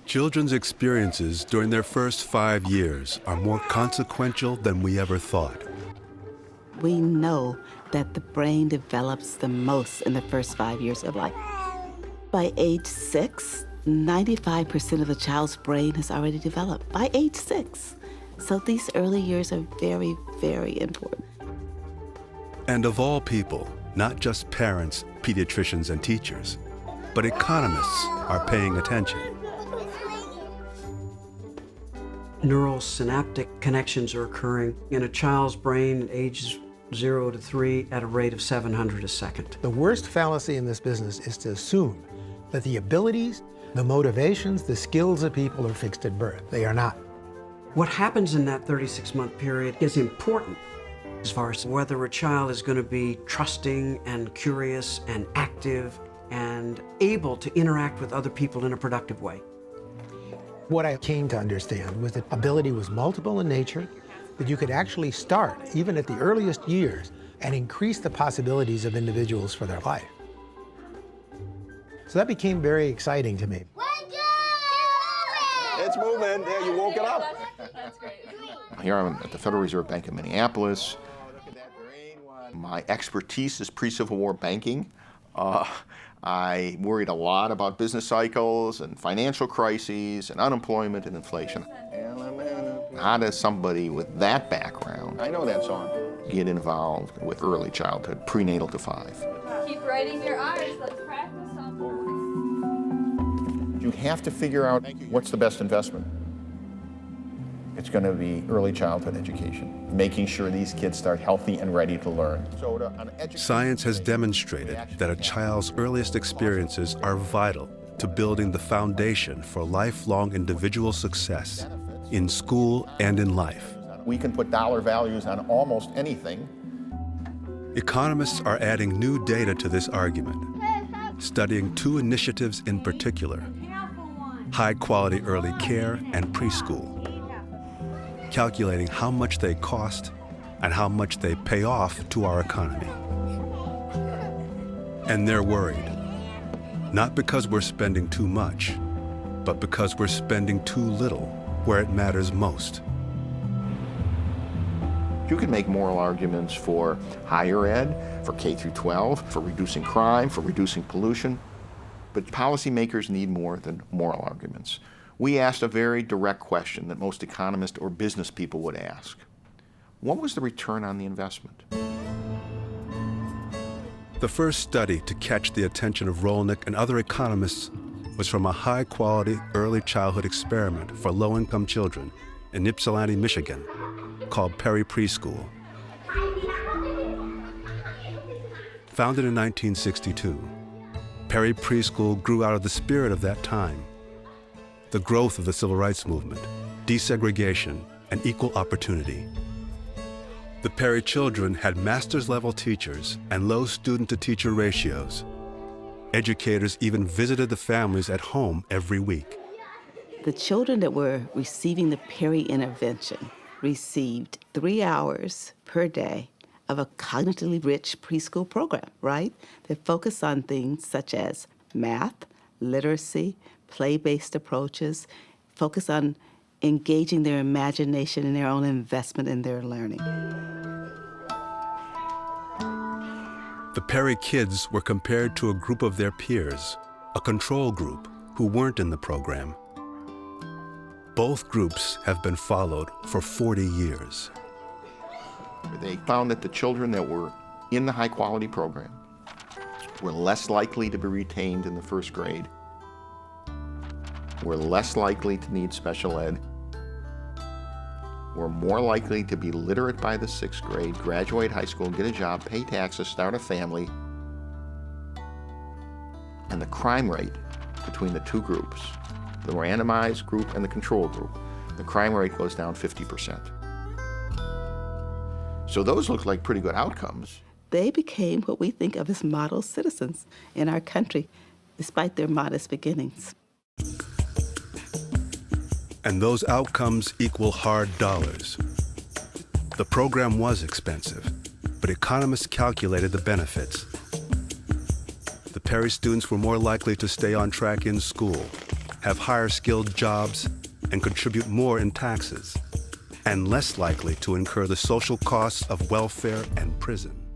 Children's experiences during their first 5 years are more consequential than we ever thought. We know that the brain develops the most in the first 5 years of life. By age 6, 95% of the child's brain has already developed, by age 6. So these early years are very, very important. And of all people, not just parents, pediatricians, and teachers, but economists are paying attention. Neural synaptic connections are occurring in a child's brain at ages 0 to 3 at a rate of 700 a second. The worst fallacy in this business is to assume that the abilities, the motivations, the skills of people are fixed at birth. They are not. What happens in that 36-month period is important as far as whether a child is going to be trusting and curious and active and able to interact with other people in a productive way. What I came to understand was that ability was multiple in nature, that you could actually start, even at the earliest years, and increase the possibilities of individuals for their life. So that became very exciting to me. It's moving. Yeah, you woke it up. That's great. Here I'm at the Federal Reserve Bank of Minneapolis. My expertise is pre-Civil War banking. I worried a lot about business cycles and financial crises and unemployment and inflation. How does somebody with that background, I know that song, get involved with early childhood, prenatal to 5? Keep writing your R's. Let's practice some. You have to figure out what's the best investment. It's going to be early childhood education, making sure these kids start healthy and ready to learn. Science has demonstrated that a child's earliest experiences are vital to building the foundation for lifelong individual success in school and in life. We can put dollar values on almost anything. Economists are adding new data to this argument, studying 2 initiatives in particular: high-quality early care and preschool, calculating how much they cost and how much they pay off to our economy. And they're worried, not because we're spending too much, but because we're spending too little where it matters most. You can make moral arguments for higher ed, for K through 12, for reducing crime, for reducing pollution, but policymakers need more than moral arguments. We asked a very direct question that most economists or business people would ask. What was the return on the investment? The first study to catch the attention of Rolnick and other economists was from a high-quality early childhood experiment for low-income children in Ypsilanti, Michigan, called Perry Preschool. Founded in 1962, Perry Preschool grew out of the spirit of that time: the growth of the civil rights movement, desegregation, and equal opportunity. The Perry children had master's-level teachers and low student-to-teacher ratios. Educators even visited the families at home every week. The children that were receiving the Perry intervention received 3 hours per day of a cognitively rich preschool program, right? That focused on things such as math, literacy, play-based approaches, focus on engaging their imagination and their own investment in their learning. The Perry kids were compared to a group of their peers, a control group, who weren't in the program. Both groups have been followed for 40 years. They found that the children that were in the high-quality program were less likely to be retained in the first grade, were less likely to need special ed, were more likely to be literate by the 6th grade, graduate high school, get a job, pay taxes, start a family. And the crime rate between the 2 groups, the randomized group and the control group, the crime rate goes down 50%. So those look like pretty good outcomes. They became what we think of as model citizens in our country, despite their modest beginnings. And those outcomes equal hard dollars. The program was expensive, but economists calculated the benefits. The Perry students were more likely to stay on track in school, have higher skilled jobs, and contribute more in taxes, and less likely to incur the social costs of welfare and prison.